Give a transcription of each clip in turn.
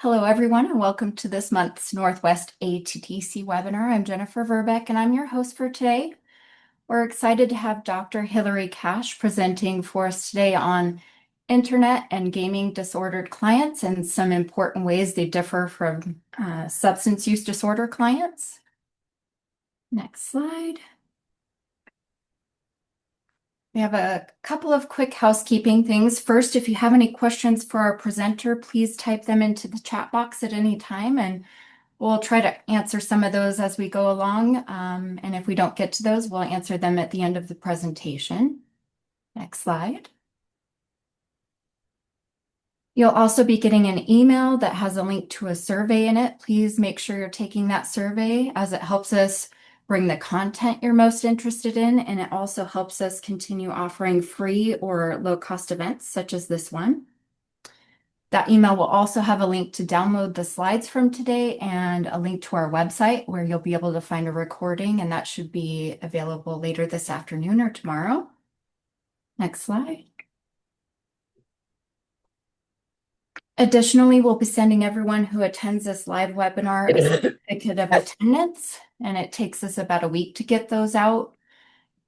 Hello, everyone, and welcome to this month's Northwest ATTC webinar. I'm Jennifer Verbeck, and I'm your host for today. We're excited to have Dr. Hilarie Cash presenting for us today on internet and gaming disordered clients and some important ways they differ from substance use disorder clients. Next slide. We have a couple of quick housekeeping things. First, if you have any questions for our presenter, please type them into the chat box at any time, and we'll try to answer some of those as we go along. And if we don't get to those, we'll answer them at the end of the presentation. Next slide. You'll also be getting an email that has a link to a survey in it. Please make sure you're taking that survey, as it helps us bring the content you're most interested in, and it also helps us continue offering free or low-cost events such as this one. That email will also have a link to download the slides from today and a link to our website where you'll be able to find a recording, and that should be available later this afternoon or tomorrow. Next slide. Additionally, we'll be sending everyone who attends this live webinar a certificate of attendance, and it takes us about a week to get those out.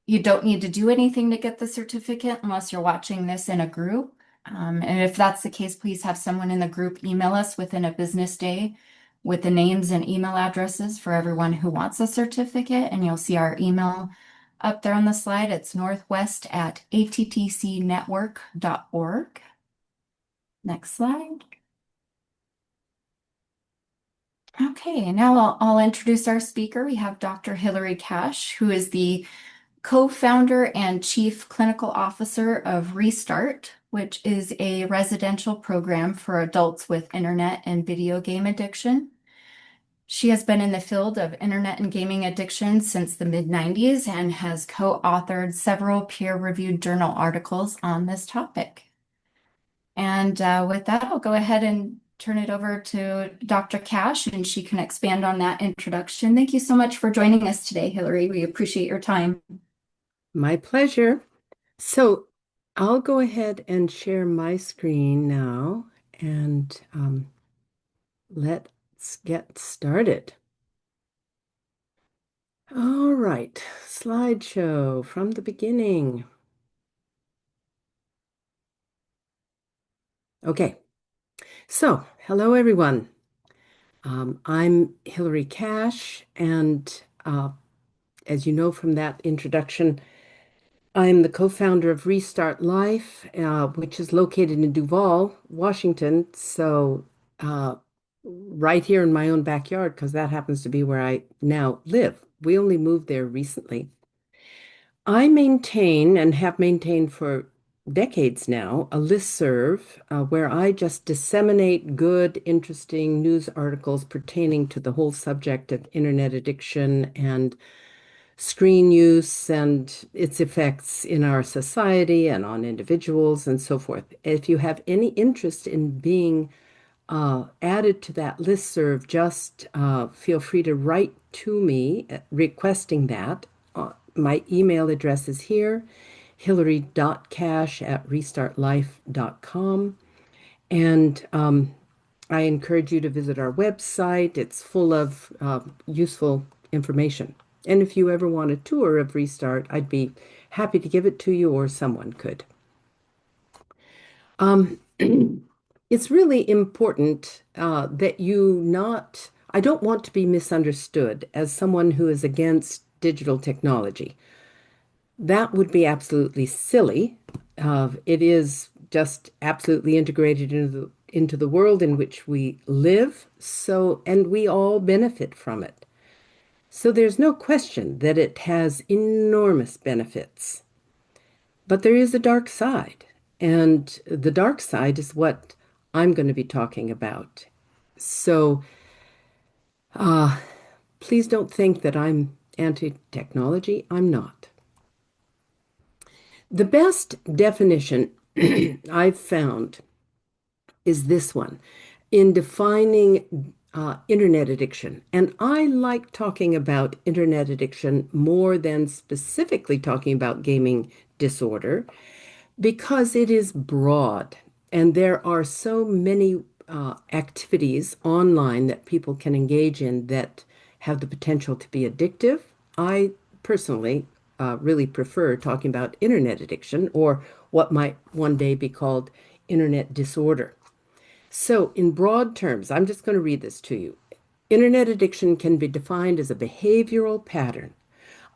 You don't need to do anything to get the certificate unless you're watching this in a group. And if that's the case, please have someone in the group email us within a business day with the names and email addresses for everyone who wants a certificate. And you'll see our email up there on the slide. It's northwest@attcnetwork.org. Next slide. Okay, now I'll introduce our speaker. We have Dr. Hilarie Cash, who is the co-founder and chief clinical officer of Restart, which is a residential program for adults with internet and video game addiction. She has been in the field of internet and gaming addiction since the mid-90s and has co-authored several peer-reviewed journal articles on this topic. And with that, I'll go ahead and turn it over to Dr. Cash, and she can expand on that introduction. Thank you so much for joining us today, Hilarie. We appreciate your time. My pleasure. So I'll go ahead and share my screen now, and let's get started. All right, slideshow from the beginning. Okay, so hello everyone. I'm Hilarie Cash, and as you know from that introduction, I'm the co-founder of Restart Life, which is located in Duvall, Washington. So right here in my own backyard, because that happens to be where I now live. We only moved there recently. I maintain and have maintained for decades now a listserv where I just disseminate good, interesting news articles pertaining to the whole subject of internet addiction and screen use and its effects in our society and on individuals and so forth. If you have any interest in being added to that listserv, just feel free to write to me requesting that. My email address is here, hilarie.cash@restartlife.com. And I encourage you to visit our website. It's full of useful information. And if you ever want a tour of Restart, I'd be happy to give it to you, or someone could. It's really important that I don't want to be misunderstood as someone who is against digital technology. That would be absolutely silly. It is just absolutely integrated into the world in which we live, and we all benefit from it. So there's no question that it has enormous benefits. But there is a dark side, and the dark side is what I'm going to be talking about. So please don't think that I'm anti-technology. I'm not. The best definition I've found is this one in defining internet addiction. And I like talking about internet addiction more than specifically talking about gaming disorder because it is broad and there are so many activities online that people can engage in that have the potential to be addictive. I personally really prefer talking about internet addiction or what might one day be called internet disorder. So, in broad terms, I'm just going to read this to you. Internet addiction can be defined as a behavioral pattern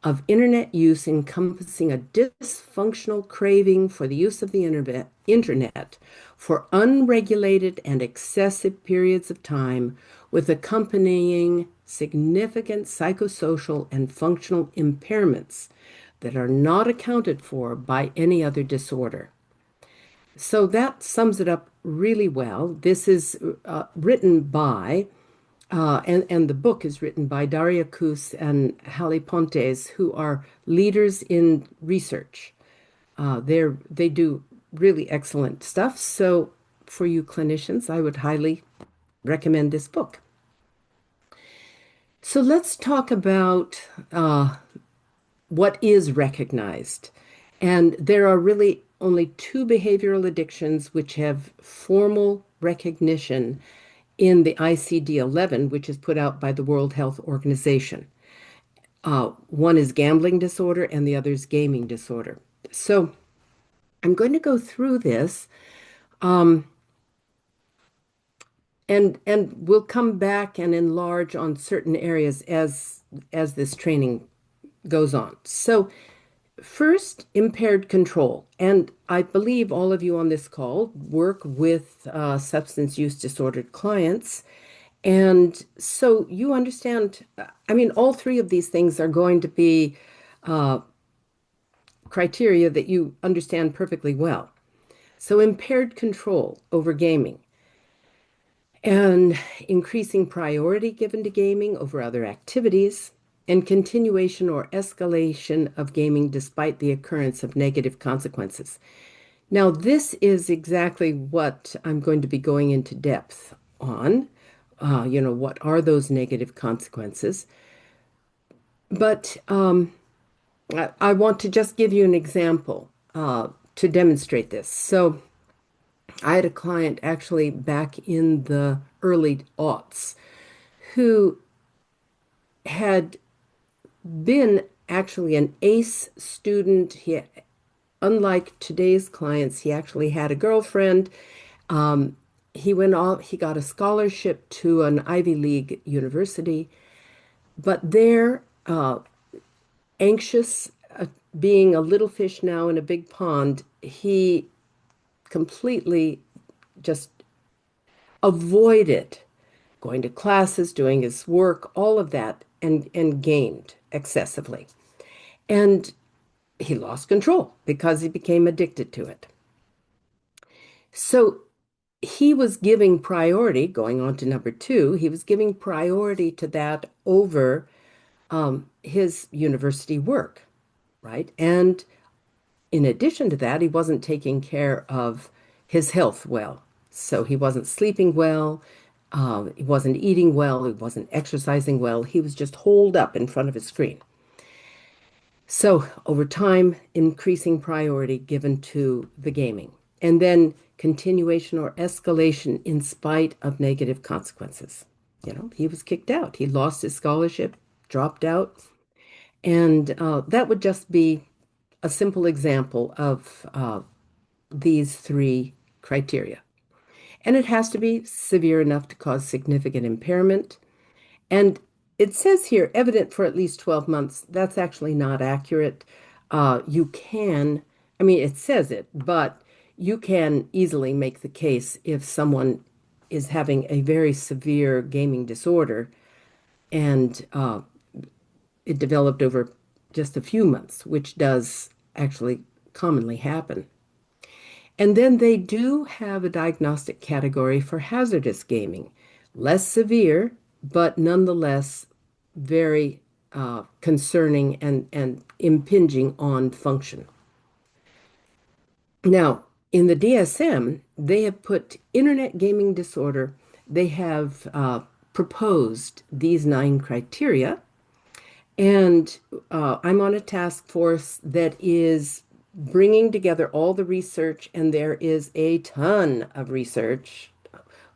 of internet use encompassing a dysfunctional craving for the use of the internet for unregulated and excessive periods of time with accompanying significant psychosocial and functional impairments that are not accounted for by any other disorder. So that sums it up really well. This is written by and the book is written by Daria Kus and Hallie Pontes, who are leaders in research. They do really excellent stuff. So for you clinicians, I would highly recommend this book. So let's talk about what is recognized. And there are really only two behavioral addictions which have formal recognition in the ICD-11, which is put out by the World Health Organization. One is gambling disorder and the other is gaming disorder. So I'm going to go through this, um, and we'll come back and enlarge on certain areas as this training goes on. So first, impaired control. And I believe all of you on this call work with substance use disordered clients. And so you understand, I mean, all three of these things are going to be uh, criteria that you understand perfectly well. So impaired control over gaming and increasing priority given to gaming over other activities and continuation or escalation of gaming despite the occurrence of negative consequences. Now, this is exactly what I'm going to be going into depth on. What are those negative consequences? But I want to just give you an example to demonstrate this. So I had a client actually back in the early aughts who had been actually an ACE student. Unlike today's clients, he actually had a girlfriend. Um, he got a scholarship to an Ivy League university, but there, anxious, being a little fish now in a big pond, he completely just avoided going to classes, doing his work, all of that, and gamed excessively. And he lost control because he became addicted to it. So he was giving priority, going on to number two, he was giving priority to that over his university work, right? And in addition to that, he wasn't taking care of his health well. So he wasn't sleeping well, he wasn't eating well, he wasn't exercising well. He was just holed up in front of his screen. So over time, increasing priority given to the gaming, and then continuation or escalation in spite of negative consequences. He was kicked out. He lost his scholarship, dropped out, and that would just be a simple example of these three criteria. And it has to be severe enough to cause significant impairment. And it says here, evident for at least 12 months. That's actually not accurate. You can, I mean, it says it, but you can easily make the case if someone is having a very severe gaming disorder and it developed over just a few months, which does actually commonly happen. And then they do have a diagnostic category for hazardous gaming, less severe, but nonetheless very concerning and impinging on function. Now, in the DSM, they have put internet gaming disorder, they have proposed these 9 criteria. And I'm on a task force that is bringing together all the research, and there is a ton of research,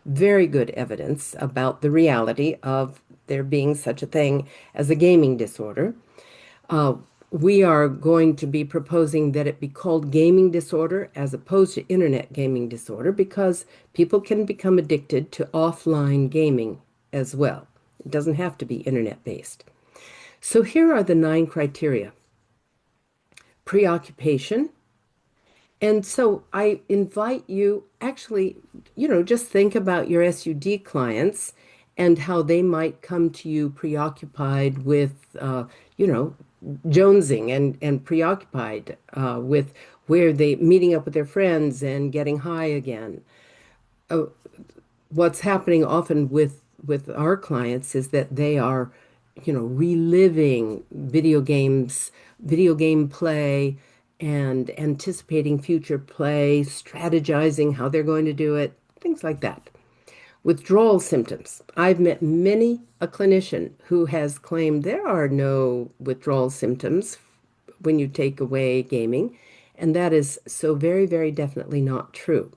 very good evidence about the reality of there being such a thing as a gaming disorder. Uh, we are going to be proposing that it be called gaming disorder as opposed to internet gaming disorder because people can become addicted to offline gaming as well. It doesn't have to be internet based. So here are the 9 criteria: preoccupation. And so I invite you actually, just think about your SUD clients and how they might come to you preoccupied with, you know, jonesing and preoccupied with where they meeting up with their friends and getting high again. Uh, what's happening often with our clients is that they are, reliving video game play, and anticipating future play, strategizing how they're going to do it, things like that. Withdrawal symptoms. I've met many a clinician who has claimed there are no withdrawal symptoms when you take away gaming, and that is so very, very definitely not true.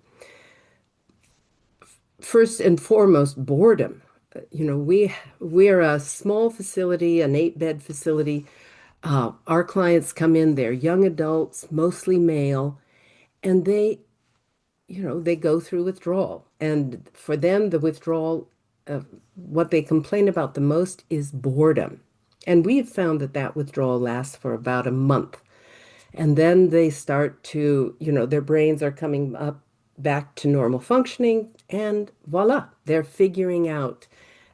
First and foremost, boredom. We're a small facility, an 8-bed facility. Our clients come in, they're young adults, mostly male, and they go through withdrawal. And for them, the withdrawal, what they complain about the most is boredom. And we've found that that withdrawal lasts for about a month. And then they start to, their brains are coming up back to normal functioning, and voila, they're figuring out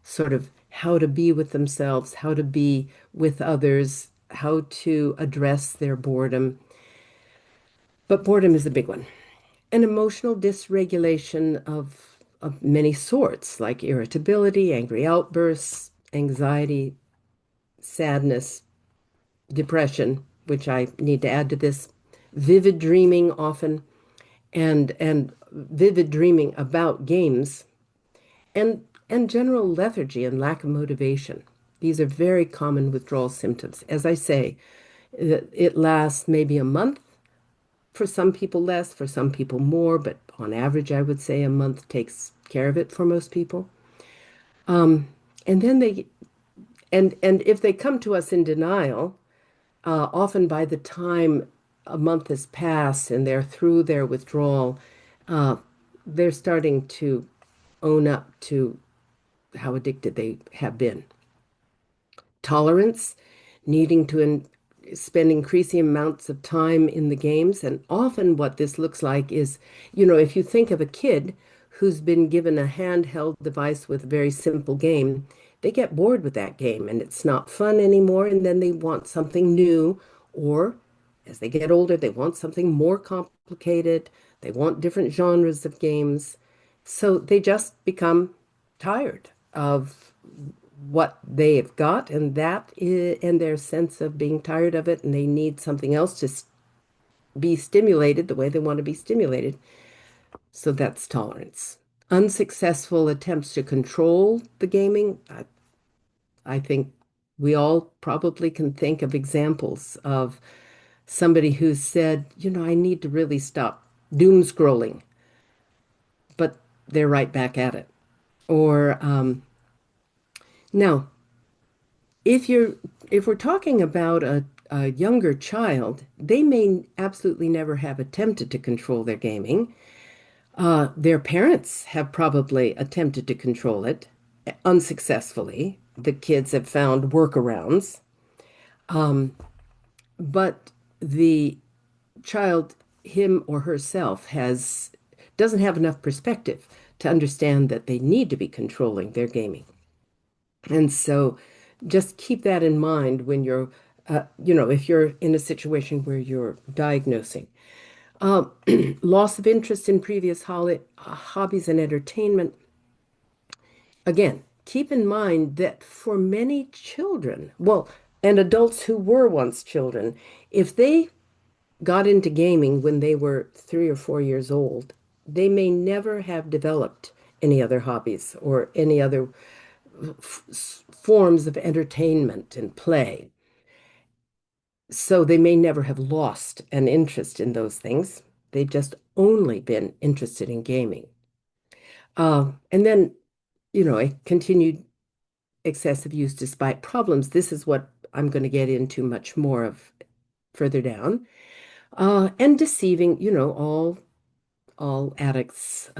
sort of how to be with themselves, how to be with others, how to address their boredom. But boredom is a big one. An emotional dysregulation of many sorts, like irritability, angry outbursts, anxiety, sadness, depression, which I need to add to this, vivid dreaming often, and vivid dreaming about games, and general lethargy and lack of motivation. These are very common withdrawal symptoms. As I say, it lasts maybe a month, for some people less, for some people more, but on average, I would say a month takes care of it for most people. Um, and then and if they come to us in denial, often by the time a month has passed and they're through their withdrawal, uh, they're starting to own up to how addicted they have been. Tolerance, needing to spend increasing amounts of time in the games. And often what this looks like is, if you think of a kid who's been given a handheld device with a very simple game, they get bored with that game and it's not fun anymore. And then they want something new, or as they get older, they want something more complicated. They want different genres of games. So they just become tired of what they've got, and that is, and their sense of being tired of it, and they need something else to be stimulated the way they want to be stimulated. So that's tolerance. Unsuccessful attempts to control the gaming. I think we all probably can think of examples of somebody who said, I need to really stop doom scrolling, but they're right back at it. Or now, if you're if we're talking about a younger child, they may absolutely never have attempted to control their gaming. Their parents have probably attempted to control it unsuccessfully. The kids have found workarounds, but the child, him or herself, has doesn't have enough perspective to understand that they need to be controlling their gaming. And so just keep that in mind when if you're in a situation where you're diagnosing. Um, Loss of interest in previous hobbies and entertainment. Again, keep in mind that for many children, well, and adults who were once children, if they got into gaming when they were 3 or 4 years old, they may never have developed any other hobbies or any other forms of entertainment and play. So they may never have lost an interest in those things. They've just only been interested in gaming. And then, a continued excessive use despite problems. This is what I'm going to get into much more of further down. And deceiving, all addicts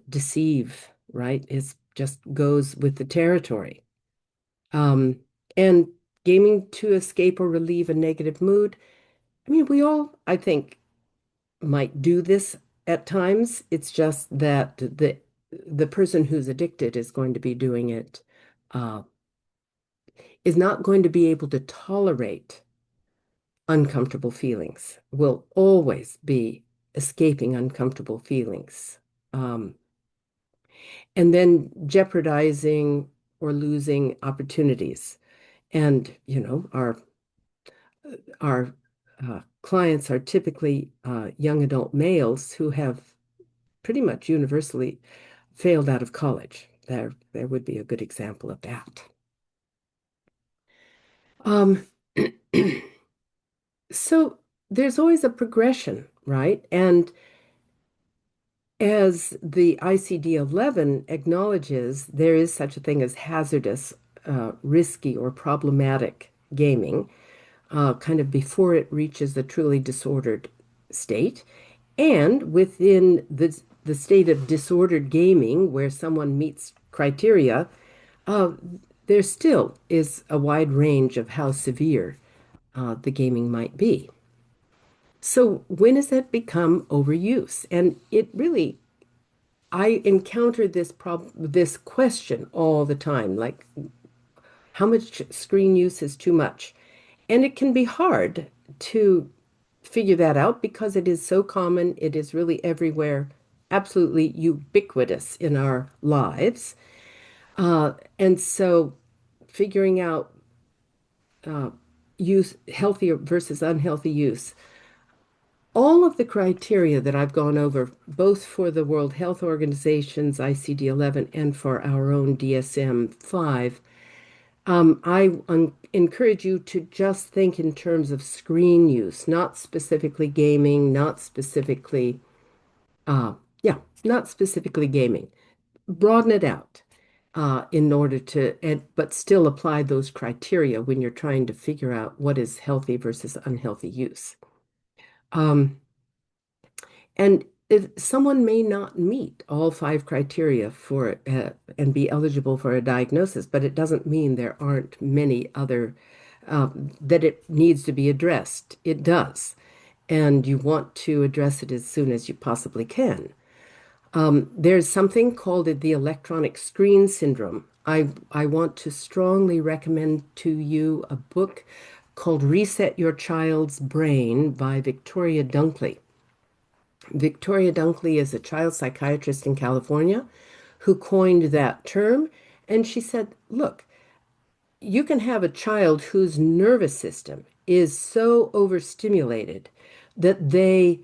deceive, right? It just goes with the territory. Um, and gaming to escape or relieve a negative mood. I mean, we all, I think, might do this at times. It's just that the person who's addicted is going to be doing it, uh, is not going to be able to tolerate uncomfortable feelings, will always be escaping uncomfortable feelings. Um, and then jeopardizing or losing opportunities. And, our clients are typically young adult males who have pretty much universally failed out of college. There would be a good example of that. Um, so there's always a progression, right? And as the ICD-11 acknowledges, there is such a thing as hazardous, risky, or problematic gaming, kind of before it reaches the truly disordered state. And within the state of disordered gaming, where someone meets criteria, uh, there still is a wide range of how severe the gaming might be. So when does that become overuse? And it really, I encounter this problem, this question all the time, like how much screen use is too much? And it can be hard to figure that out because it is so common. It is really everywhere, absolutely ubiquitous in our lives. And so figuring out uh, use, healthy versus unhealthy use, all of the criteria that I've gone over, both for the World Health Organization's ICD-11 and for our own DSM-5, I encourage you to just think in terms of screen use, not specifically gaming, not specifically, uh, yeah, not specifically gaming. Broaden it out in order to, but still apply those criteria when you're trying to figure out what is healthy versus unhealthy use. Um, And if someone may not meet all five criteria for and be eligible for a diagnosis, but it doesn't mean there aren't many other that it needs to be addressed. It does. And you want to address it as soon as you possibly can. There's something called the electronic screen syndrome. I want to strongly recommend to you a book called Reset Your Child's Brain by Victoria Dunkley. Victoria Dunkley is a child psychiatrist in California who coined that term. And she said, look, you can have a child whose nervous system is so overstimulated that they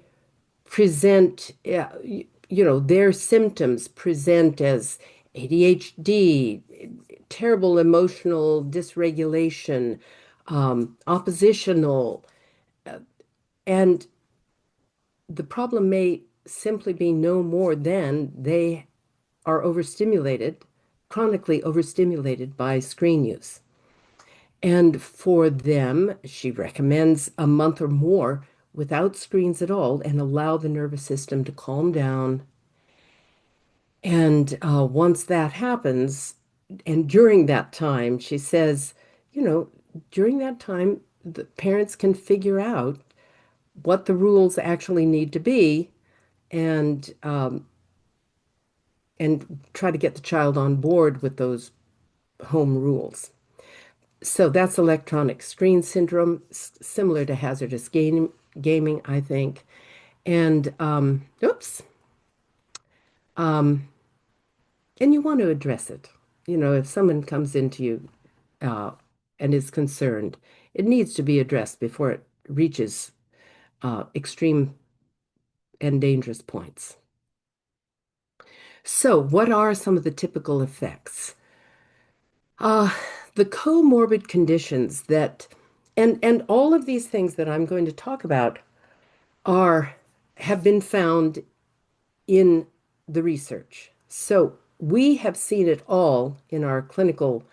present, their symptoms present as ADHD, terrible emotional dysregulation, oppositional, and the problem may simply be no more than they are overstimulated, chronically overstimulated by screen use. And for them, she recommends a month or more without screens at all and allow the nervous system to calm down. And once that happens, and during that time, she says, you know, during that time, the parents can figure out what the rules actually need to be and try to get the child on board with those home rules. So that's electronic screen syndrome, similar to hazardous gaming, I think. And oops, um, and you want to address it. If someone comes into you uh, and is concerned, it needs to be addressed before it reaches extreme and dangerous points. So, what are some of the typical effects? Uh, the comorbid conditions that, and all of these things that I'm going to talk about are have been found in the research. So we have seen it all in our clinical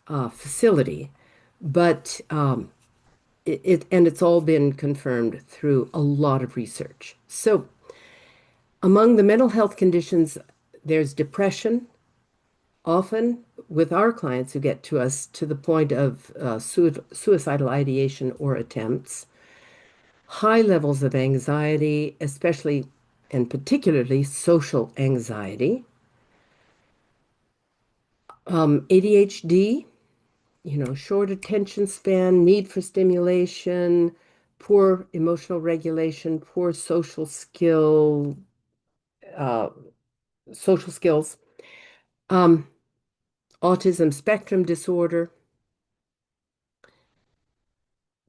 facility, but and it's all been confirmed through a lot of research. So, among the mental health conditions, there's depression, often with our clients who get to us to the point of suicidal ideation or attempts, high levels of anxiety, especially and particularly social anxiety, ADHD, short attention span, need for stimulation, poor emotional regulation, poor uh, social skills, um, autism spectrum disorder,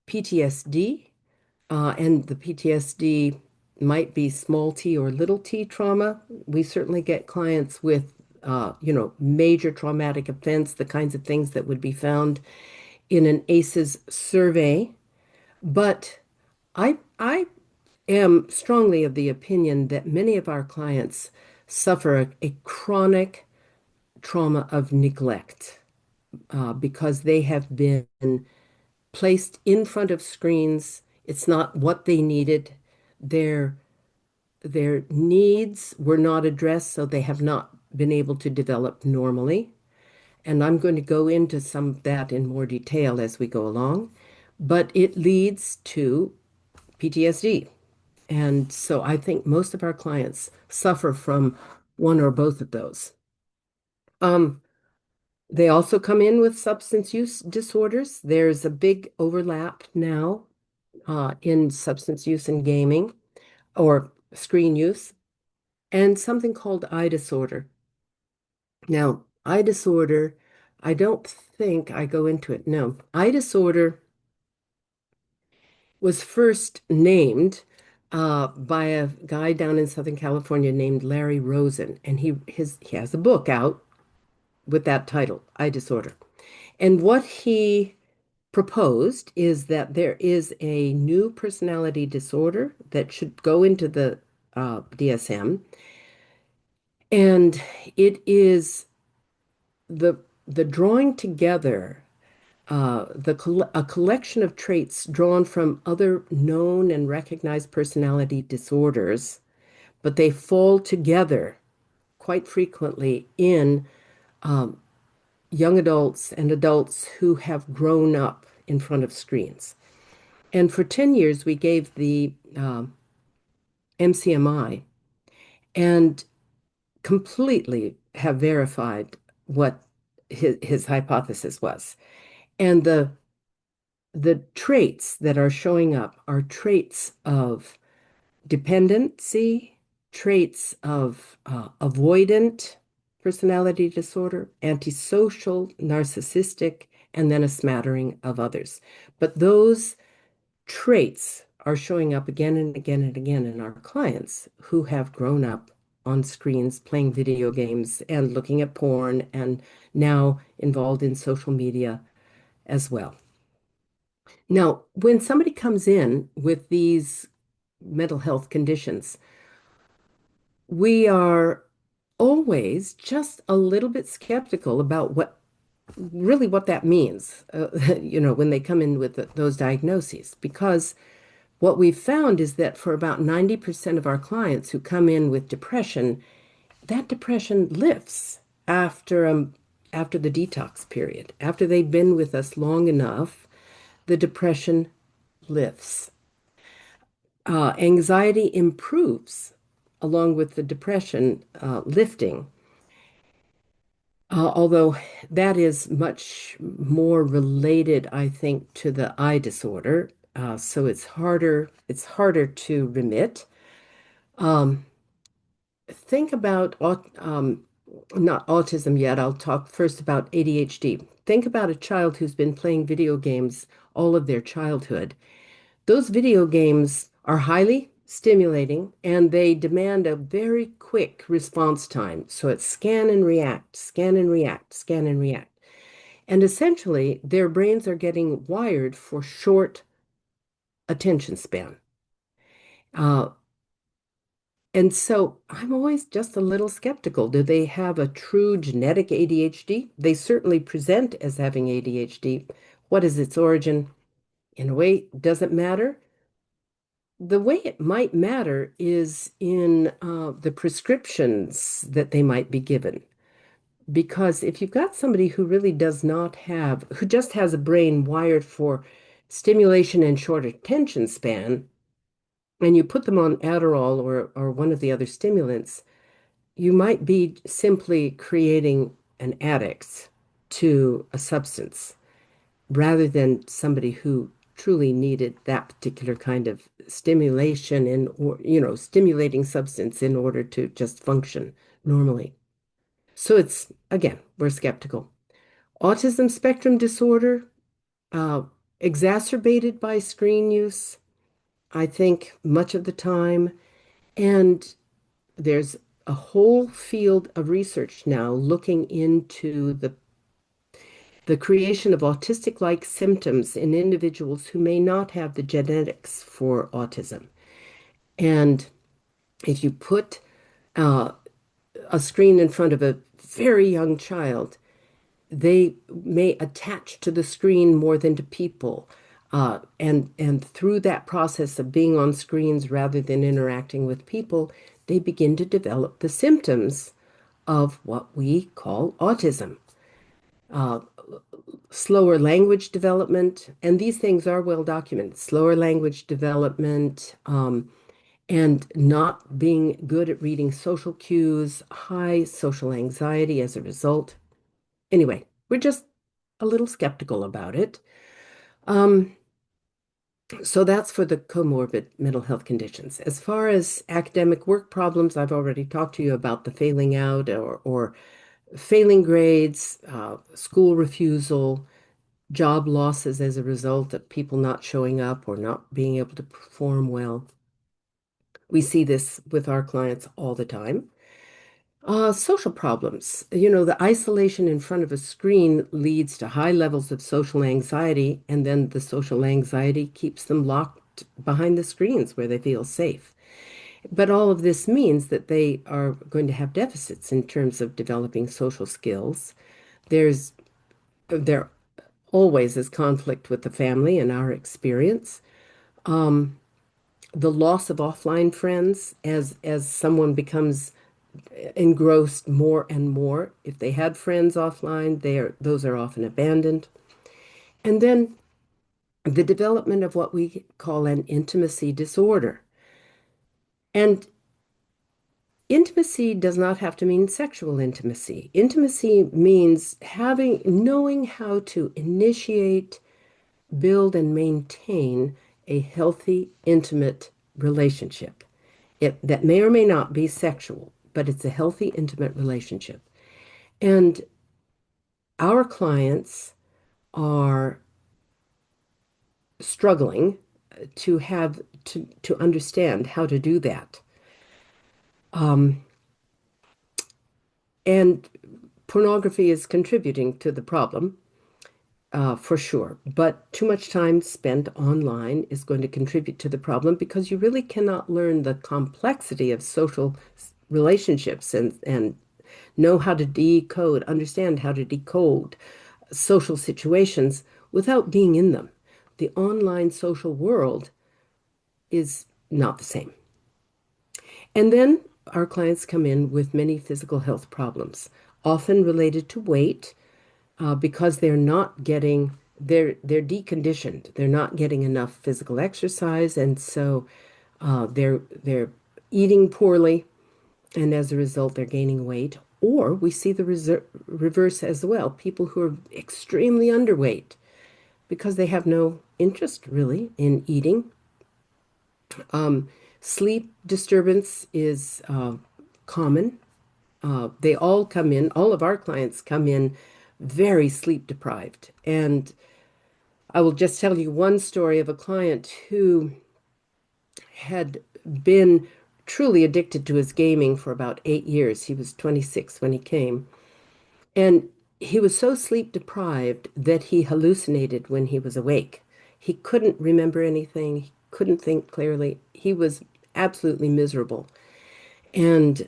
PTSD, and the PTSD might be small t or little t trauma. We certainly get clients with, major traumatic events, the kinds of things that would be found in an ACEs survey. But I am strongly of the opinion that many of our clients suffer a chronic trauma of neglect because they have been placed in front of screens. It's not what they needed. Their their needs were not addressed, so they have not been able to develop normally. And I'm going to go into some of that in more detail as we go along. But it leads to PTSD. And so I think most of our clients suffer from one or both of those. Um, they also come in with substance use disorders. There's a big overlap now in substance use and gaming or screen use, and something called eye disorder. Now, eye disorder, I don't think I go into it. No, eye disorder was first named by a guy down in Southern California named Larry Rosen, and he has a book out with that title, Eye Disorder. And what he proposed is that there is a new personality disorder that should go into the DSM, and it is the the drawing together a collection of traits drawn from other known and recognized personality disorders, but they fall together quite frequently in young adults and adults who have grown up in front of screens. And for 10 years, we gave the MCMI and completely have verified what his hypothesis was. And the traits that are showing up are traits of dependency, traits of avoidant personality disorder, antisocial, narcissistic, and then a smattering of others. But those traits are showing up again and again and again in our clients who have grown up on screens playing video games and looking at porn and now involved in social media as well. Now, when somebody comes in with these mental health conditions, we are always just a little bit skeptical about what that means, when they come in with those diagnoses. Because what we've found is that for about 90% of our clients who come in with depression, that depression lifts after the detox period. After they've been with us long enough, the depression lifts. Anxiety improves along with the depression lifting, although that is much more related, I think, to the eye disorder. So it's harder to remit. Um, think about not autism yet. I'll talk first about ADHD. Think about a child who's been playing video games all of their childhood. Those video games are highly stimulating and they demand a very quick response time. So it's scan and react, scan and react, scan and react. And essentially, their brains are getting wired for short attention span. Uh, And so I'm always just a little skeptical. Do they have a true genetic ADHD? They certainly present as having ADHD. What is its origin? In a way, does it matter? The way it might matter is in the prescriptions that they might be given. Because if you've got somebody who really does not have, who just has a brain wired for stimulation and short attention span, and you put them on Adderall or one of the other stimulants, you might be simply creating an addict to a substance rather than somebody who truly needed that particular kind of stimulation in or stimulating substance in order to just function normally. So it's again, we're skeptical. Autism spectrum disorder, uh, exacerbated by screen use, I think much of the time. And there's a whole field of research now looking into the creation of autistic-like symptoms in individuals who may not have the genetics for autism. And if you put uh, a screen in front of a very young child, they may attach to the screen more than to people. And through that process of being on screens rather than interacting with people, they begin to develop the symptoms of what we call autism. Uh, Slower language development, and these things are well documented. Slower language development, and not being good at reading social cues, high social anxiety as a result. Anyway, we're just a little skeptical about it. Um, so that's for the comorbid mental health conditions. As far as academic work problems, I've already talked to you about the failing out or failing grades, school refusal, job losses as a result of people not showing up or not being able to perform well. We see this with our clients all the time. Social problems. The isolation in front of a screen leads to high levels of social anxiety, and then the social anxiety keeps them locked behind the screens where they feel safe. But all of this means that they are going to have deficits in terms of developing social skills. There's there always is conflict with the family in our experience. Um, the loss of offline friends as someone becomes engrossed more and more. If they had friends offline, those are often abandoned. And then the development of what we call an intimacy disorder. And intimacy does not have to mean sexual intimacy. Intimacy means knowing how to initiate, build, and maintain a healthy, intimate relationship. That may or may not be sexual, but it's a healthy, intimate relationship. And our clients are struggling to understand how to do that. Um, and pornography is contributing to the problem, for sure. But too much time spent online is going to contribute to the problem because you really cannot learn the complexity of social relationships and know how to decode, understand how to decode social situations without being in them. The online social world is not the same. And then our clients come in with many physical health problems, often related to weight, because they're deconditioned. They're not getting enough physical exercise, and so they're eating poorly, and as a result, they're gaining weight. Or we see the reverse as well, people who are extremely underweight because they have no interest really in eating. Um, Sleep disturbance is common. They all come in, all of our clients come in very sleep deprived. And I will just tell you one story of a client who had been truly addicted to his gaming for about 8 years. He was 26 when he came. And he was so sleep deprived that he hallucinated when he was awake. He couldn't remember anything. He couldn't think clearly. He was absolutely miserable. and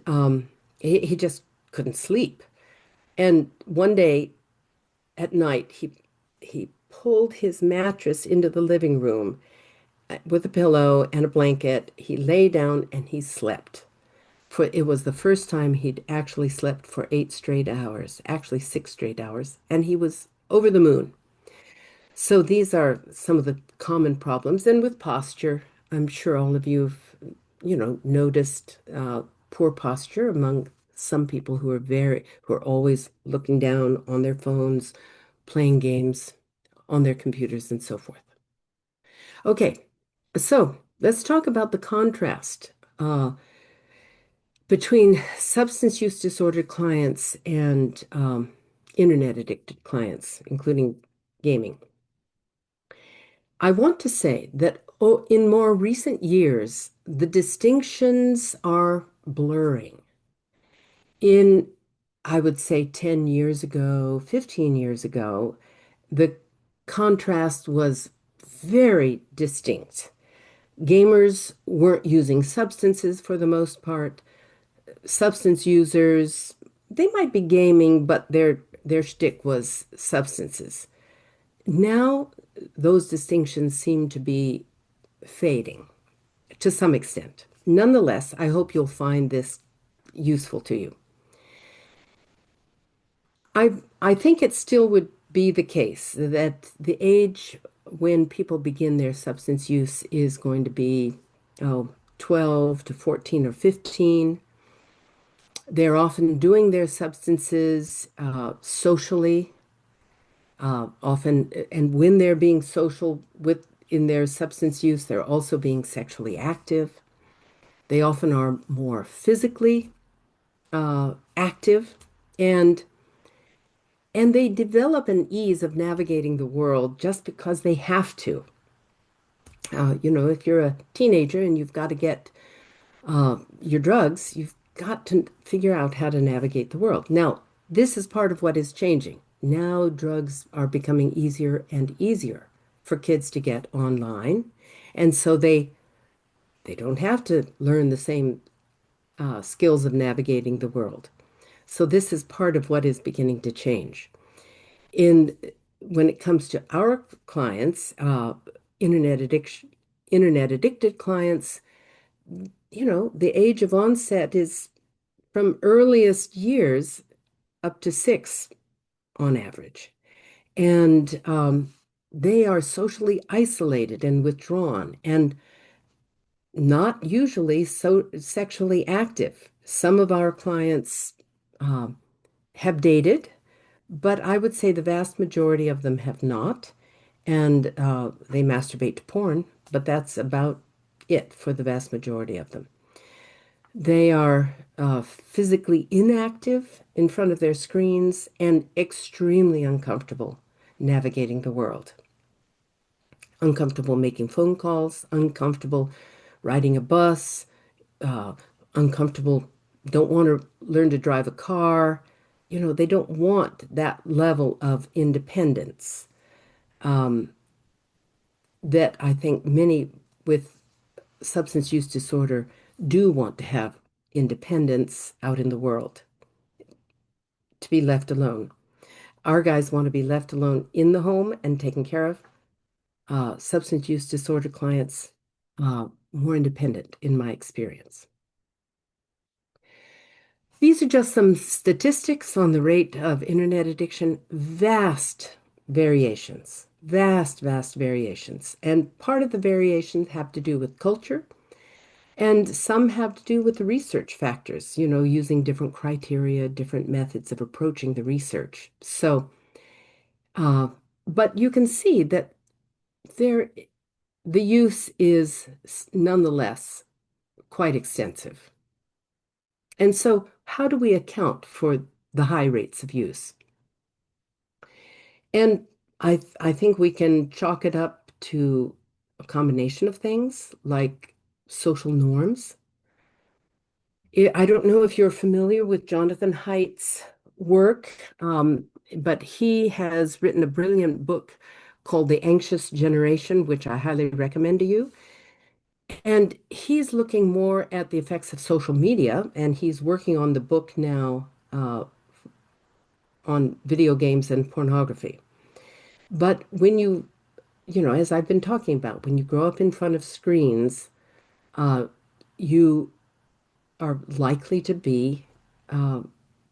he just couldn't sleep. And one day at night, he pulled his mattress into the living room with a pillow and a blanket. He lay down and he slept. For it was the first time he'd actually slept for 8 straight hours, actually 6 straight hours, and he was over the moon. So these are some of the common problems. And with posture, I'm sure all of you have, noticed poor posture among some people who are always looking down on their phones, playing games on their computers, and so forth. Okay, so let's talk about the contrast between substance use disorder clients and internet addicted clients, including gaming. I want to say that in more recent years, the distinctions are blurring. In, I would say, 10 years ago, 15 years ago, the contrast was very distinct. Gamers weren't using substances for the most part. Substance users, they might be gaming, but their shtick was substances. Now, those distinctions seem to be fading to some extent. Nonetheless, I hope you'll find this useful to you. I think it still would be the case that the age when people begin their substance use is going to be, 12 to 14 or 15. They're often doing their substances socially, often, and when they're being social with in their substance use, they're also being sexually active. They often are more physically active, and they develop an ease of navigating the world just because they have to. If you're a teenager and you've got to get your drugs, you've got to figure out how to navigate the world. Now, this is part of what is changing. Now, drugs are becoming easier and easier for kids to get online, and so they don't have to learn the same skills of navigating the world. So this is part of what is beginning to change. In when it comes to our clients, internet addiction, internet addicted clients, the age of onset is from earliest years up to 6 on average. And they are socially isolated and withdrawn and not usually so sexually active. Some of our clients have dated, but I would say the vast majority of them have not. And they masturbate to porn, but that's about it for the vast majority of them. They are physically inactive in front of their screens and extremely uncomfortable navigating the world. Uncomfortable making phone calls, uncomfortable riding a bus, uh, uncomfortable, don't want to learn to drive a car. They don't want that level of independence that I think many with substance use disorder do want to have independence out in the world, to be left alone. Our guys want to be left alone in the home and taken care of. Substance use disorder clients, more independent in my experience. These are just some statistics on the rate of internet addiction. Vast variations, vast, vast variations. And part of the variations have to do with culture, and some have to do with the research factors, using different criteria, different methods of approaching the research. So, uh, but you can see that there, the use is nonetheless quite extensive. And so, how do we account for the high rates of use? And I think we can chalk it up to a combination of things like social norms. I don't know if you're familiar with Jonathan Haidt's work, but he has written a brilliant book called The Anxious Generation, which I highly recommend to you. And he's looking more at the effects of social media, and he's working on the book now on video games and pornography. But as I've been talking about, when you grow up in front of screens, uh, you are likely to be, uh,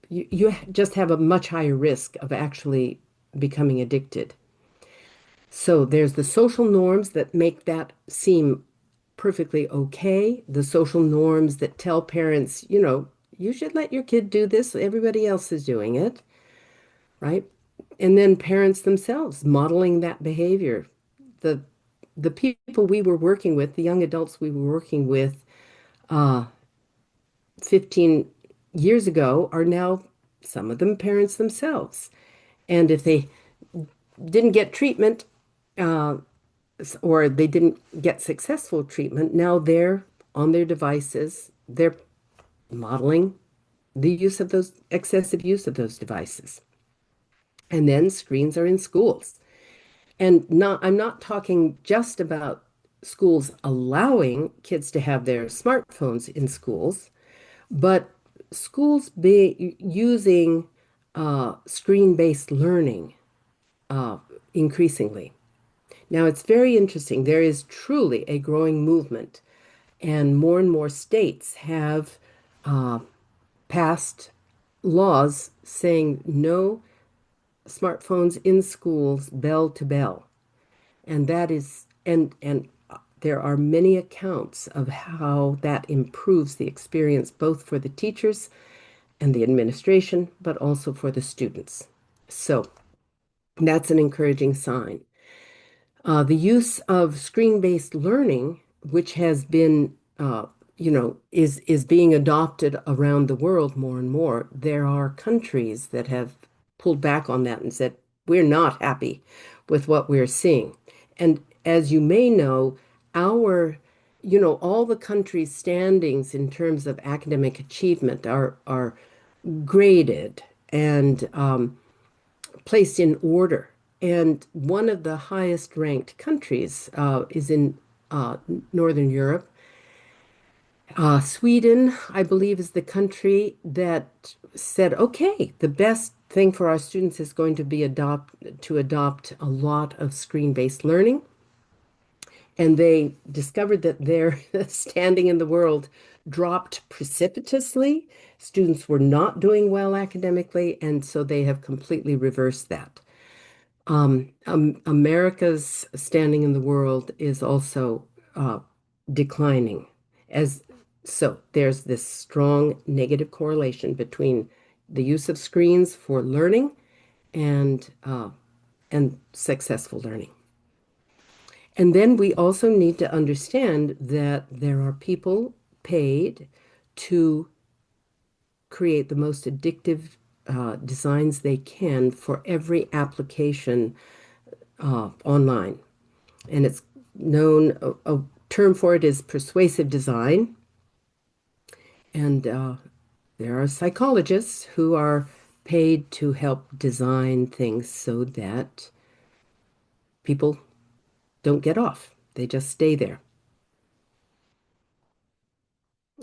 you just have a much higher risk of actually becoming addicted. So there's the social norms that make that seem perfectly okay, the social norms that tell parents, you should let your kid do this, everybody else is doing it, right? And then parents themselves modeling that behavior. The the people we were working with, the young adults we were working with 15 years ago are now some of them parents themselves. And if they didn't get treatment, uh, or they didn't get successful treatment, now they're on their devices, they're modeling the use of those excessive use of those devices. And then screens are in schools. And I'm not talking just about schools allowing kids to have their smartphones in schools, but schools be using screen-based learning uh, increasingly. Now, it's very interesting. There is truly a growing movement, and more states have uh, passed laws saying no smartphones in schools, bell to bell. And that is, and there are many accounts of how that improves the experience both for the teachers and the administration, but also for the students. So that's an encouraging sign. The use of screen-based learning, which has been, is being adopted around the world more and more. There are countries that have pulled back on that and said, we're not happy with what we're seeing. And as you may know, all the countries' standings in terms of academic achievement are graded and placed in order. And one of the highest ranked countries is in uh, Northern Europe. Sweden, I believe, is the country that said, okay, the best thing for our students is going to be to adopt a lot of screen-based learning. And they discovered that their standing in the world dropped precipitously. Students were not doing well academically, and so they have completely reversed that. America's standing in the world is also declining. As so, there's this strong negative correlation between the use of screens for learning and successful learning. And then we also need to understand that there are people paid to create the most addictive designs they can for every application online. And it's known, a term for it is persuasive design. And there are psychologists who are paid to help design things so that people don't get off. They just stay there.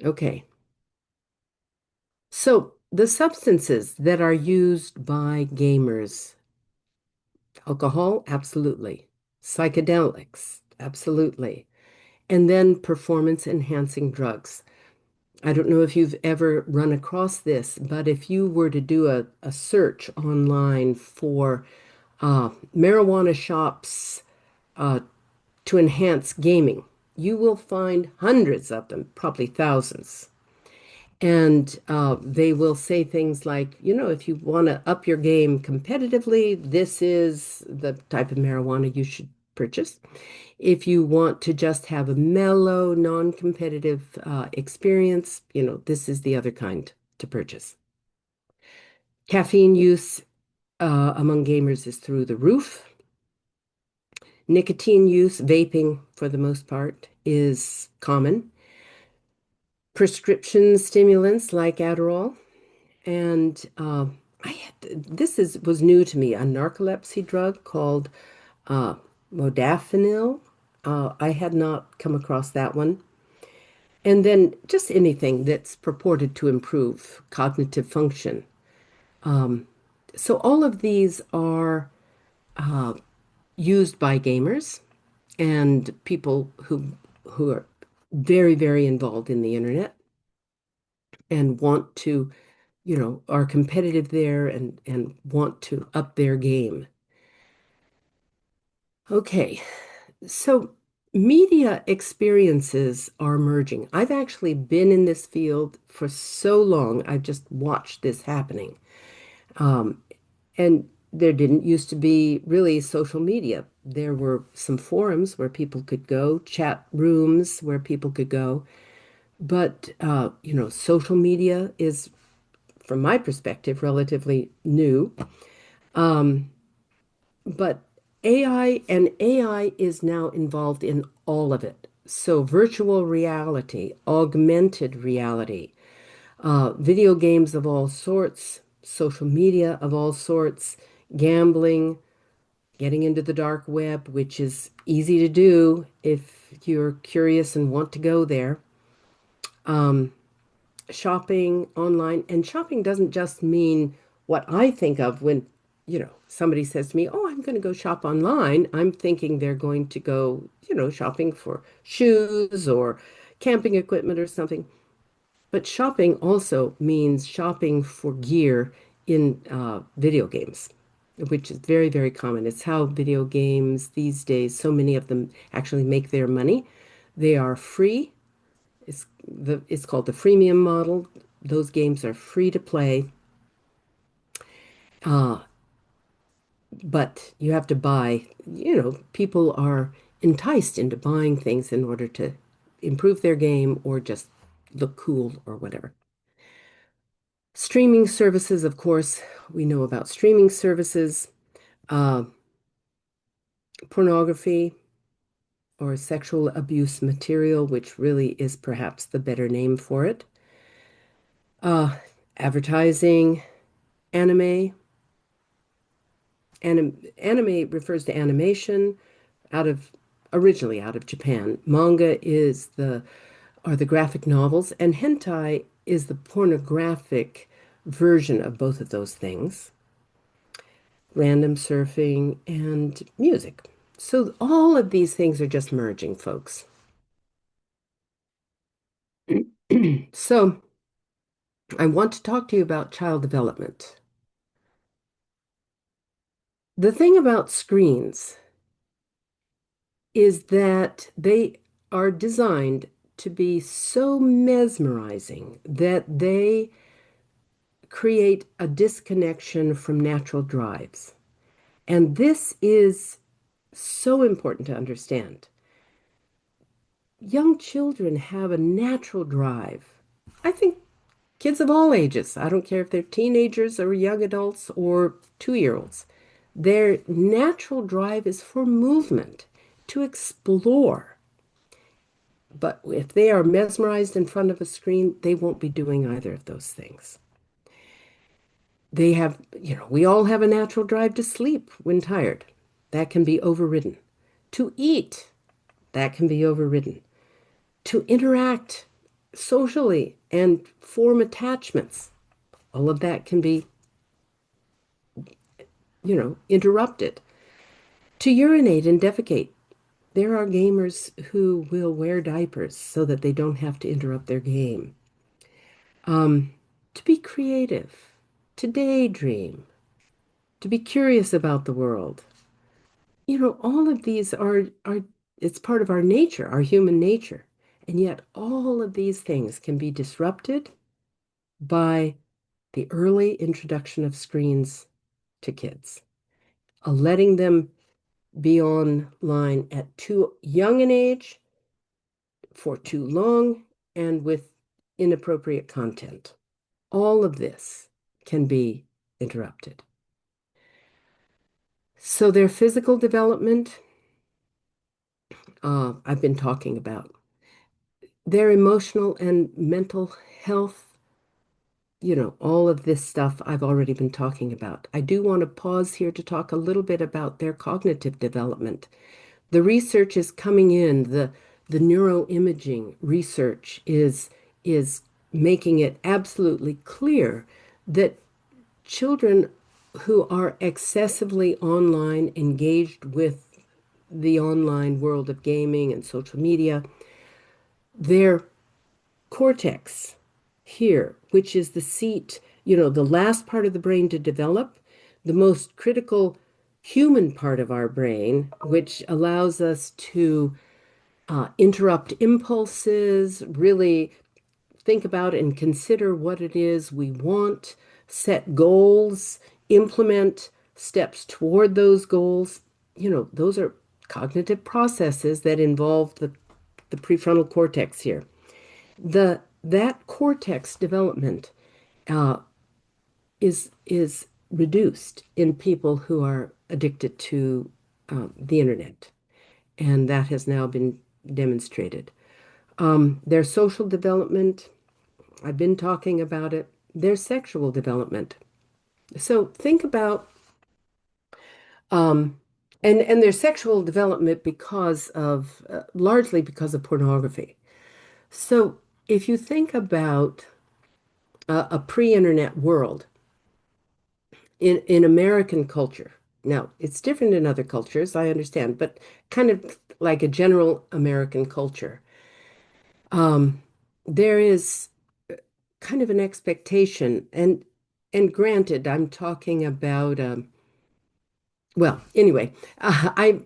Okay. So the substances that are used by gamers, alcohol, absolutely. Psychedelics, absolutely. And then performance enhancing drugs. I don't know if you've ever run across this, but if you were to do a search online for marijuana shops uh, to enhance gaming, you will find hundreds of them, probably thousands. And they will say things like, if you want to up your game competitively, this is the type of marijuana you should purchase. If you want to just have a mellow, non-competitive experience, this is the other kind to purchase. Caffeine use among gamers is through the roof. Nicotine use, vaping for the most part, is common. Prescription stimulants like Adderall. And was new to me, a narcolepsy drug called uh, modafinil. I had not come across that one. And then just anything that's purported to improve cognitive function. Um, so all of these are uh, used by gamers and people who are very, very involved in the internet and want to, are competitive there and want to up their game. Okay, so media experiences are merging. I've actually been in this field for so long. I've just watched this happening. Um, and there didn't used to be really social media. There were some forums where people could go, chat rooms where people could go. But, social media is, from my perspective, relatively new. Um, but AI is now involved in all of it. So virtual reality, augmented reality, video games of all sorts, social media of all sorts, gambling, getting into the dark web, which is easy to do if you're curious and want to go there. Um, Shopping online, and shopping doesn't just mean what I think of when, somebody says to me, "Oh, I'm going to go shop online." I'm thinking they're going to go, shopping for shoes or camping equipment or something. But shopping also means shopping for gear in video games, which is very, very common. It's how video games these days, so many of them actually make their money. They are free. It's called the freemium model. Those games are free to play, uh, but you have to buy. People are enticed into buying things in order to improve their game or just look cool or whatever. Streaming services, of course, we know about streaming services, uh, pornography or sexual abuse material, which really is perhaps the better name for it. Uh, Advertising, anime. Anime refers to animation out of originally out of Japan. Manga are the graphic novels, and hentai is the pornographic version of both of those things. Random surfing and music. So all of these things are just merging, folks. So I want to talk to you about child development. The thing about screens is that they are designed to be so mesmerizing that they create a disconnection from natural drives. And this is so important to understand. Young children have a natural drive. I think kids of all ages, I don't care if they're teenagers or young adults or 2-year-olds, their natural drive is for movement, to explore. But if they are mesmerized in front of a screen, they won't be doing either of those things. They have, we all have a natural drive to sleep when tired. That can be overridden. To eat, that can be overridden. To interact socially and form attachments, all of that can be, interrupted. To urinate and defecate, there are gamers who will wear diapers so that they don't have to interrupt their game. To be creative, to daydream, to be curious about the world. All of these are it's part of our nature, our human nature. And yet all of these things can be disrupted by the early introduction of screens to kids, letting them be online at too young an age, for too long, and with inappropriate content. All of this can be interrupted. So their physical development, I've been talking about. Their emotional and mental health, all of this stuff I've already been talking about. I do want to pause here to talk a little bit about their cognitive development. The research is coming in. the neuroimaging research is making it absolutely clear that children who are excessively online, engaged with the online world of gaming and social media, their cortex here, which is the seat, the last part of the brain to develop, the most critical human part of our brain, which allows us to interrupt impulses, really think about and consider what it is we want, set goals, implement steps toward those goals. Those are cognitive processes that involve the prefrontal cortex here. That cortex development uh, is reduced in people who are addicted to the internet, and that has now been demonstrated. Their social development, I've been talking about it. Their sexual development. So think about um, and their sexual development because of largely because of pornography. So if you think about a pre-internet world in American culture, now it's different in other cultures, I understand, but kind of like a general American culture, um, there is kind of an expectation, and granted, I'm talking about well, anyway, I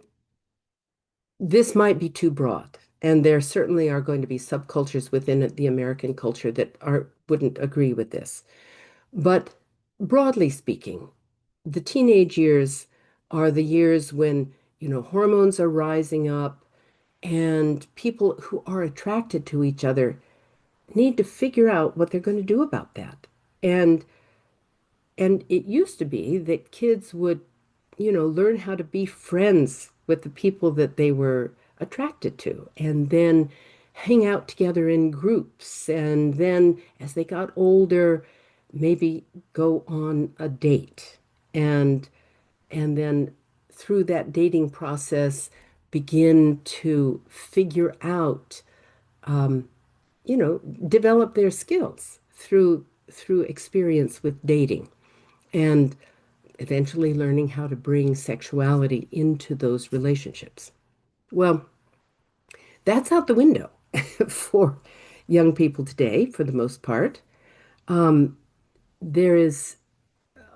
this might be too broad, and there certainly are going to be subcultures within the American culture that are wouldn't agree with this. But broadly speaking, the teenage years are the years when, hormones are rising up and people who are attracted to each other need to figure out what they're going to do about that. And and it used to be that kids would, learn how to be friends with the people that they were attracted to, and then hang out together in groups. And then as they got older, maybe go on a date. And and then through that dating process, begin to figure out, um, develop their skills through experience with dating, and eventually learning how to bring sexuality into those relationships. Well, that's out the window for young people today, for the most part. Um, there is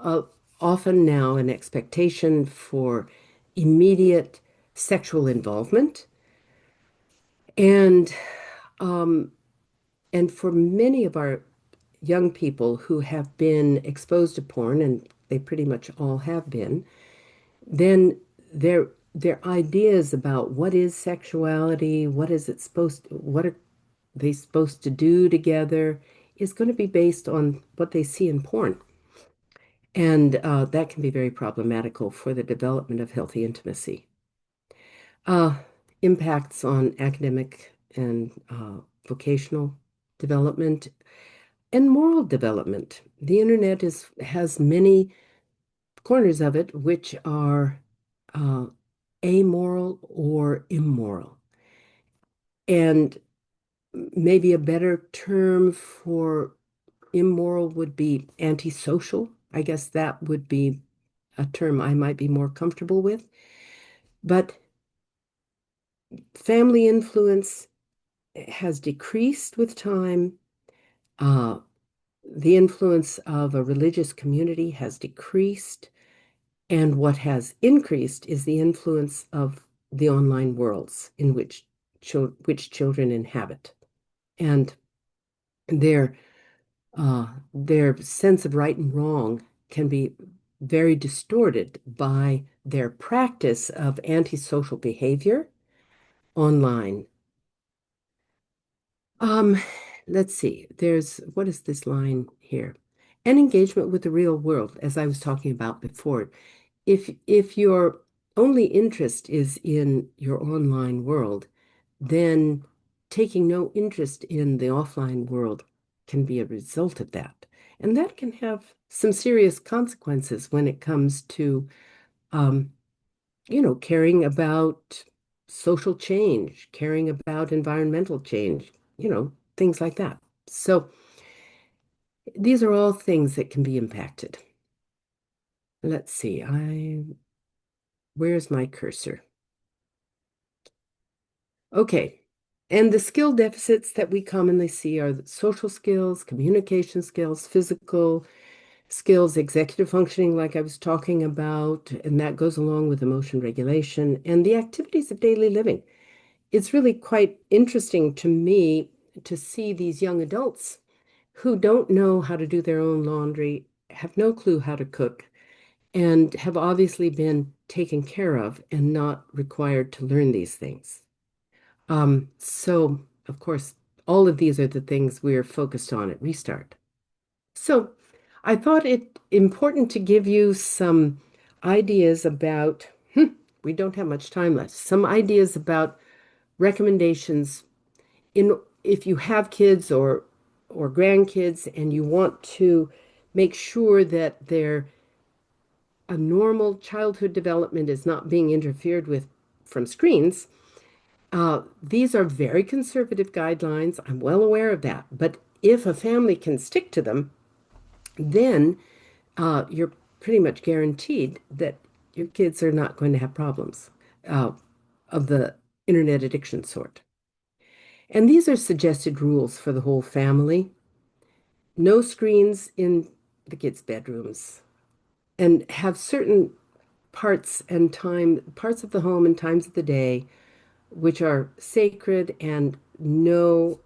uh, often now an expectation for immediate sexual involvement, and um, and for many of our young people who have been exposed to porn, and they pretty much all have been, then their ideas about what is sexuality, what are they supposed to do together, is going to be based on what they see in porn. And that can be very problematical for the development of healthy intimacy. Uh, Impacts on academic and vocational development and moral development. The internet has many corners of it which are uh, amoral or immoral. And maybe a better term for immoral would be antisocial. I guess that would be a term I might be more comfortable with. But family influence has decreased with time. Uh, the influence of a religious community has decreased. And what has increased is the influence of the online worlds in which children inhabit. And their their sense of right and wrong can be very distorted by their practice of antisocial behavior online. Um, let's see. What is this line here? An engagement with the real world, as I was talking about before. If your only interest is in your online world, then taking no interest in the offline world can be a result of that. And that can have some serious consequences when it comes to, um, caring about social change, caring about environmental change, things like that. So these are all things that can be impacted. Let's see, where's my cursor? Okay. And the skill deficits that we commonly see are the social skills, communication skills, physical skills, executive functioning, like I was talking about, and that goes along with emotion regulation and the activities of daily living. It's really quite interesting to me to see these young adults who don't know how to do their own laundry, have no clue how to cook, and have obviously been taken care of and not required to learn these things. So, of course, all of these are the things we're focused on at Restart. So, I thought it important to give you some ideas about, we don't have much time left, some ideas about recommendations in if you have kids or grandkids and you want to make sure that their a normal childhood development is not being interfered with from screens. These are very conservative guidelines. I'm well aware of that. But if a family can stick to them, then you're pretty much guaranteed that your kids are not going to have problems uh, of the internet addiction sort. And these are suggested rules for the whole family. No screens in the kids' bedrooms, and have certain parts of the home and times of the day which are sacred and no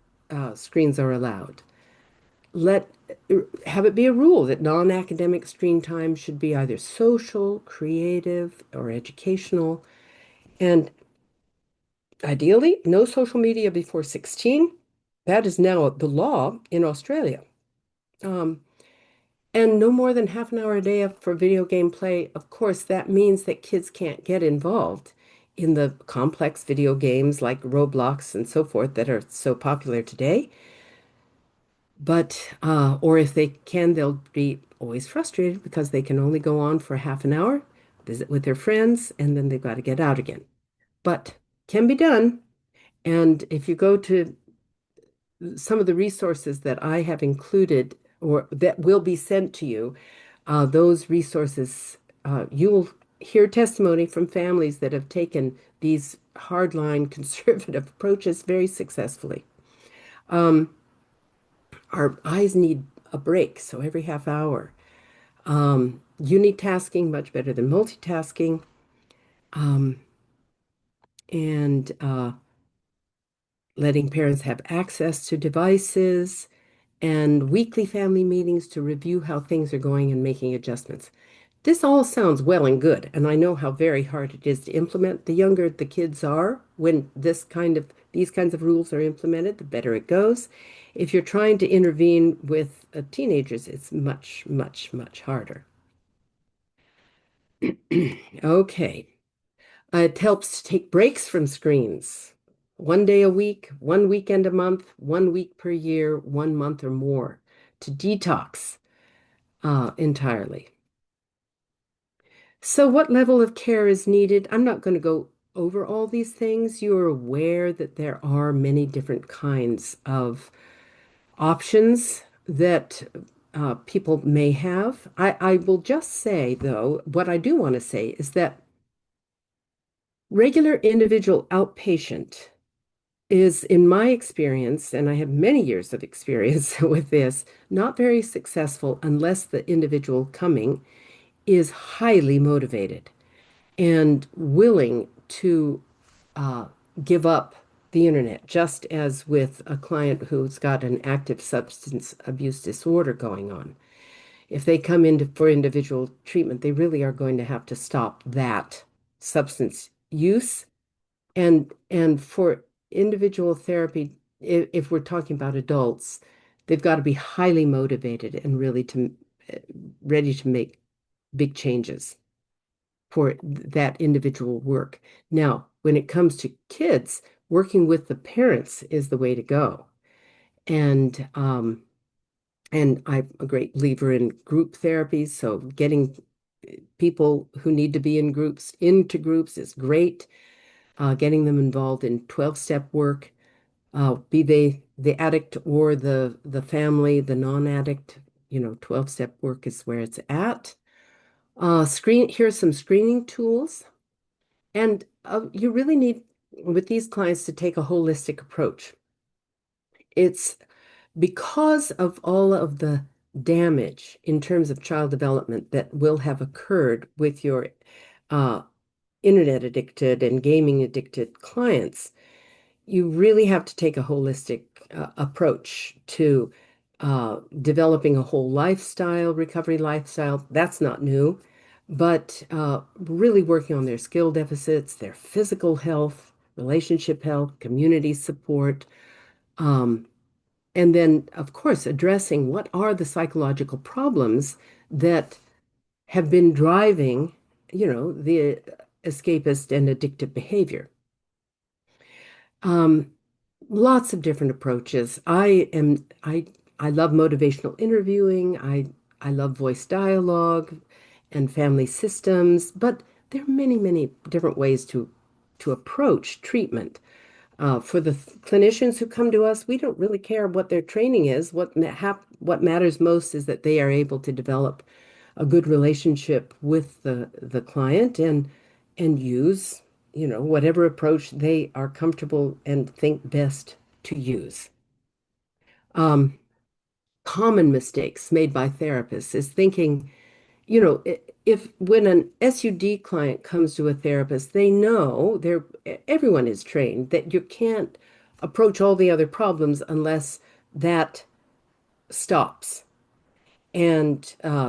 screens are allowed. Let have it be a rule that non-academic screen time should be either social, creative, or educational, and ideally, no social media before 16. That is now the law in Australia. Um, and no more than half an hour a day for video game play. Of course, that means that kids can't get involved in the complex video games like Roblox and so forth that are so popular today. But, or if they can, they'll be always frustrated because they can only go on for half an hour, visit with their friends, and then they've got to get out again. But can be done. And if you go to some of the resources that I have included or that will be sent to you, those resources, you will hear testimony from families that have taken these hardline conservative approaches very successfully. Um, our eyes need a break, so every half hour. Unitasking, much better than multitasking. Um, and letting parents have access to devices and weekly family meetings to review how things are going and making adjustments. This all sounds well and good, and I know how very hard it is to implement. The younger the kids are, when these kinds of rules are implemented, the better it goes. If you're trying to intervene with teenagers, it's much, much, much harder. Okay. It helps to take breaks from screens. 1 day a week, 1 weekend a month, 1 week per year, 1 month or more to detox entirely. So, what level of care is needed? I'm not going to go over all these things. You are aware that there are many different kinds of options that people may have. I will just say, though, what I do want to say is that regular individual outpatient is, in my experience, and I have many years of experience with this, not very successful unless the individual coming is highly motivated and willing to uh, give up the internet, just as with a client who's got an active substance abuse disorder going on. If they come in for individual treatment, they really are going to have to stop that substance use. And for individual therapy, if we're talking about adults, they've got to be highly motivated and really ready to make big changes for that individual work. Now, when it comes to kids, working with the parents is the way to go. And I'm a great believer in group therapies, so getting people who need to be in groups into groups is great. getting them involved in 12-step work, be they the addict or the family, the non-addict, 12-step work is where it's at. Here's some screening tools. And you really need, with these clients, to take a holistic approach. It's because of all of the damage in terms of child development that will have occurred with your uh, internet addicted and gaming addicted clients. You really have to take a holistic approach to developing a whole lifestyle, recovery lifestyle. That's not new, but really working on their skill deficits, their physical health, relationship health, community support, um, and then, of course, addressing what are the psychological problems that have been driving, the escapist and addictive behavior. Um, Lots of different approaches. I love motivational interviewing. I love voice dialogue and family systems, but there are many, many different ways to approach treatment. For the clinicians who come to us, we don't really care what their training is. What matters most is that they are able to develop a good relationship with the client and use, whatever approach they are comfortable and think best to use. Um, Common mistakes made by therapists is thinking, if when an SUD client comes to a therapist, they know everyone is trained that you can't approach all the other problems unless that stops. And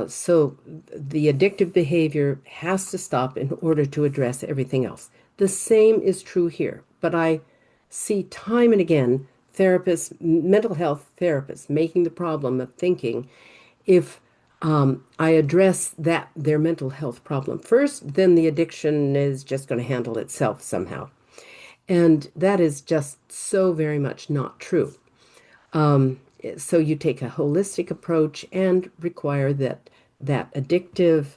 so the addictive behavior has to stop in order to address everything else. The same is true here, but I see time and again therapists, mental health therapists, making the problem of thinking if I address their mental health problem first, then the addiction is just going to handle itself somehow. And that is just so very much not true. So you take a holistic approach and require that addictive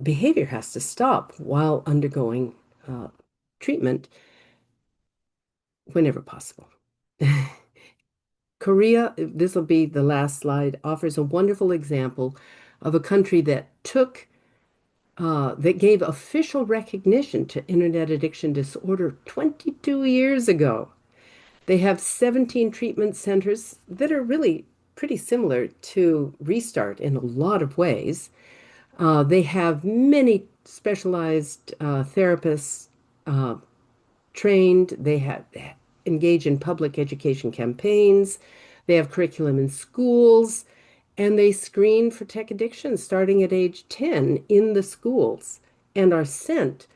behavior has to stop while undergoing uh, treatment whenever possible. Korea, this will be the last slide, offers a wonderful example of a country that gave official recognition to internet addiction disorder 22 years ago. They have 17 treatment centers that are really pretty similar to Restart in a lot of ways. They have many specialized therapists uh, trained. They have engage in public education campaigns. They have curriculum in schools, and they screen for tech addiction starting at age 10 in the schools and are sent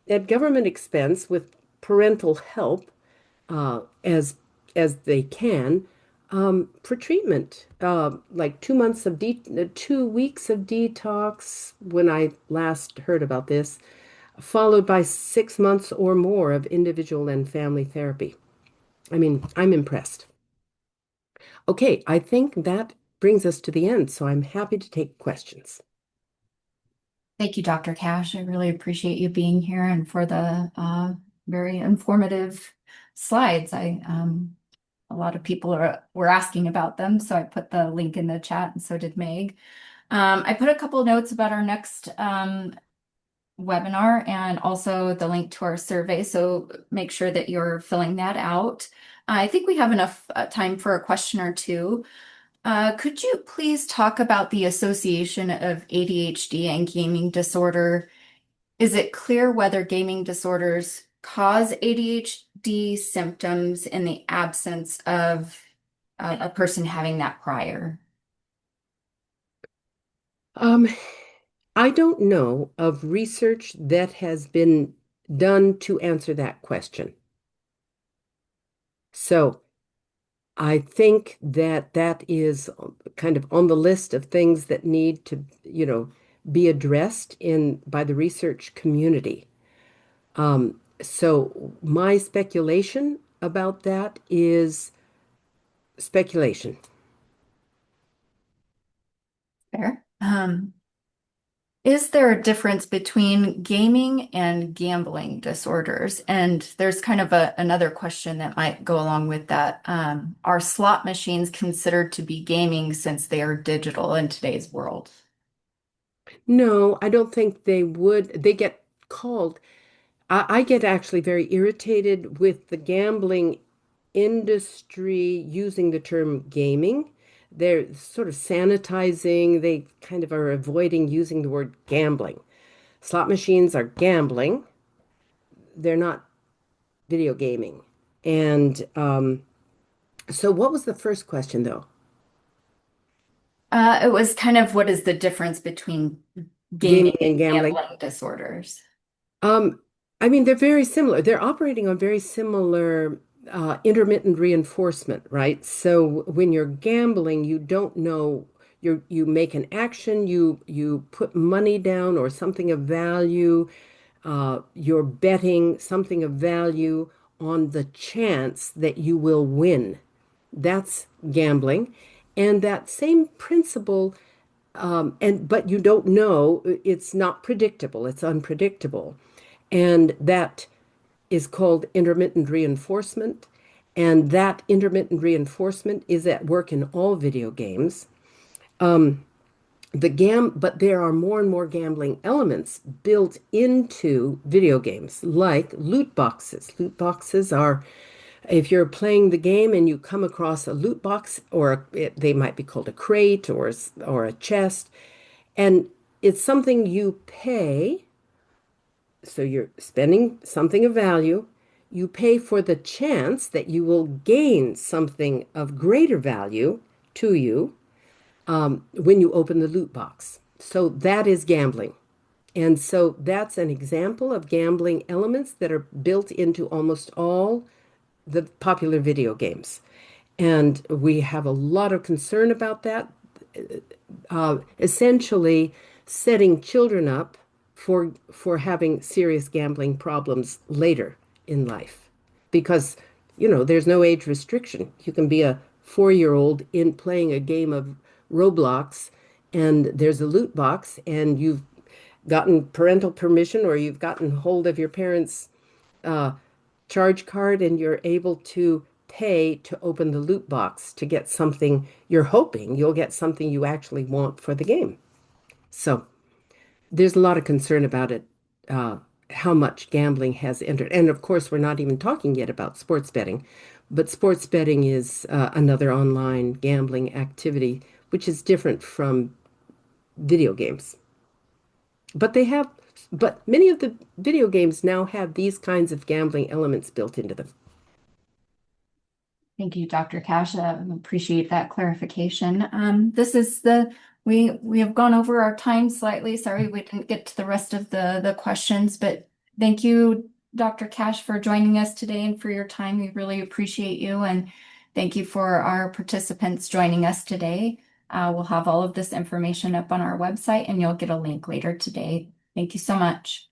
at government expense with parental help as they can for treatment. Like 2 weeks of detox when I last heard about this, followed by 6 months or more of individual and family therapy. I mean, I'm impressed. Okay, I think that brings us to the end, so I'm happy to take questions. Thank you, Dr. Cash. I really appreciate you being here and for the very informative slides. A lot of people were asking about them, so I put the link in the chat, and so did Meg. I put a couple of notes about our next webinar and also the link to our survey, so make sure that you're filling that out. I think we have enough time for a question or two. Could you please talk about the association of ADHD and gaming disorder? Is it clear whether gaming disorders cause ADHD symptoms in the absence of a person having that prior? Um, I don't know of research that has been done to answer that question. So I think that is kind of on the list of things that need to, be addressed in by the research community. So my speculation about that is speculation. Fair. Is there a difference between gaming and gambling disorders? And there's kind of another question that might go along with that. Are slot machines considered to be gaming since they are digital in today's world? No, I don't think they would. They get called. I get actually very irritated with the gambling industry using the term gaming. They're sort of sanitizing, they kind of are avoiding using the word gambling. Slot machines are gambling, they're not video gaming. And so, what was the first question, though? It was kind of what is the difference between gaming Gaming and and gambling? gambling disorders? Um, I mean, they're very similar. They're operating on very similar intermittent reinforcement, right? So when you're gambling, you don't know you make an action, you put money down or something of value, you're betting something of value on the chance that you will win. That's gambling. And that same principle, and but you don't know, it's not predictable, it's unpredictable. And that is called intermittent reinforcement. And that intermittent reinforcement is at work in all video games. But there are more and more gambling elements built into video games, like loot boxes. Loot boxes are, if you're playing the game and you come across a loot box, or they might be called a crate or a chest, and it's something you pay. So you're spending something of value. You pay for the chance that you will gain something of greater value to you when you open the loot box. So that is gambling. And so that's an example of gambling elements that are built into almost all the popular video games. And we have a lot of concern about that, essentially setting children up for having serious gambling problems later in life. Because, there's no age restriction. You can be a 4-year-old in playing a game of Roblox and there's a loot box and you've gotten parental permission or you've gotten hold of your parents' uh, charge card and you're able to pay to open the loot box to get something you're hoping you'll get something you actually want for the game. So there's a lot of concern about it, how much gambling has entered. And of course, we're not even talking yet about sports betting, but sports betting is another online gambling activity, which is different from video games. But they have, but many of the video games now have these kinds of gambling elements built into them. Thank you, Dr. Cash. Appreciate that clarification. This is we have gone over our time slightly. Sorry, we didn't get to the rest of the questions, but thank you, Dr. Cash, for joining us today and for your time. We really appreciate you, and thank you for our participants joining us today. We'll have all of this information up on our website, and you'll get a link later today. Thank you so much.